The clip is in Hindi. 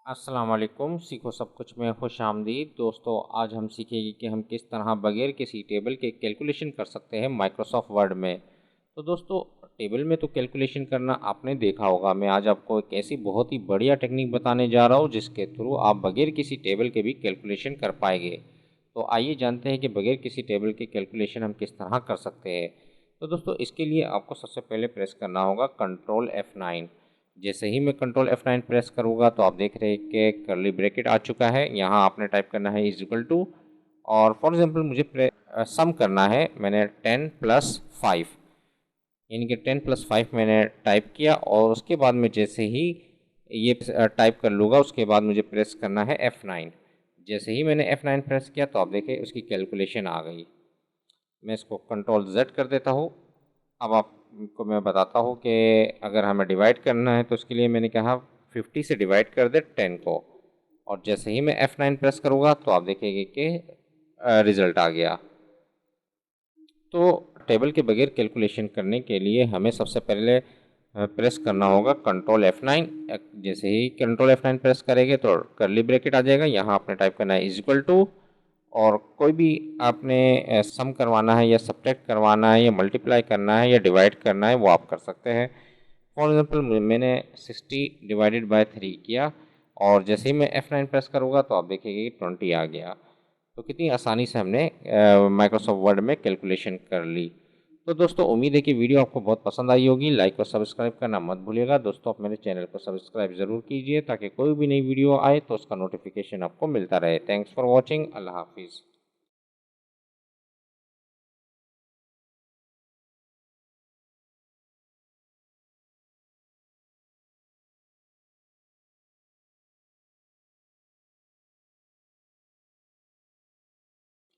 अस्सलाम वालेकुम। सीखो सब कुछ में खुशामदीद। दोस्तों, आज हम सीखेंगे कि हम किस तरह बगैर किसी टेबल के कैलकुलेशन कर सकते हैं माइक्रोसॉफ्ट वर्ड में। तो दोस्तों, टेबल में तो कैलकुलेशन करना आपने देखा होगा। मैं आज आपको एक ऐसी बहुत ही बढ़िया टेक्निक बताने जा रहा हूँ जिसके थ्रू आप बगैर किसी टेबल के भी कैलकुलेशन कर पाएंगे। तो आइए जानते हैं कि बगैर किसी टेबल के कैलकुलेशन हम किस तरह कर सकते हैं। तो दोस्तों, इसके लिए आपको सबसे पहले प्रेस करना होगा कंट्रोल F9। जैसे ही मैं कंट्रोल F9 प्रेस करूँगा तो आप देख रहे हैं कि कर्ली ब्रैकेट आ चुका है। यहाँ आपने टाइप करना है इज इक्वल टू, और फॉर एग्जांपल मुझे सम करना है। मैंने 10 प्लस 5 यानी कि 10 प्लस 5 मैंने टाइप किया, और उसके बाद में जैसे ही ये टाइप कर लूँगा उसके बाद मुझे प्रेस करना है F9। जैसे ही मैंने F9 प्रेस किया तो आप देखें उसकी कैलकुलेशन आ गई। मैं इसको कंट्रोल Z कर देता हूँ। अब आपको मैं बताता हूँ कि अगर हमें डिवाइड करना है तो उसके लिए मैंने कहा 50 से डिवाइड कर दे 10 को, और जैसे ही मैं F9 प्रेस करूँगा तो आप देखेंगे कि रिज़ल्ट आ गया। तो टेबल के बगैर कैलकुलेशन करने के लिए हमें सबसे पहले प्रेस करना होगा कंट्रोल F9। जैसे ही कंट्रोल F9 प्रेस करेंगे तो कर्ली ब्रैकेट आ जाएगा। यहाँ आपने टाइप करना है इज इक्वल टू, और कोई भी आपने सम करवाना है या सब्ट्रैक्ट करवाना है या मल्टीप्लाई करना है या डिवाइड करना है वो आप कर सकते हैं। फॉर एग्जांपल मैंने 60 डिवाइडेड बाय 3 किया, और जैसे ही मैं F9 प्रेस करूँगा तो आप देखेंगे कि 20 आ गया। तो कितनी आसानी से हमने माइक्रोसॉफ्ट वर्ड में कैलकुलेशन कर ली। तो दोस्तों, उम्मीद है कि वीडियो आपको बहुत पसंद आई होगी। लाइक और सब्सक्राइब करना मत भूलिएगा। दोस्तों, आप मेरे चैनल को सब्सक्राइब ज़रूर कीजिए ताकि कोई भी नई वीडियो आए तो उसका नोटिफिकेशन आपको मिलता रहे। Thanks for watching. अल्लाह हाफिज़।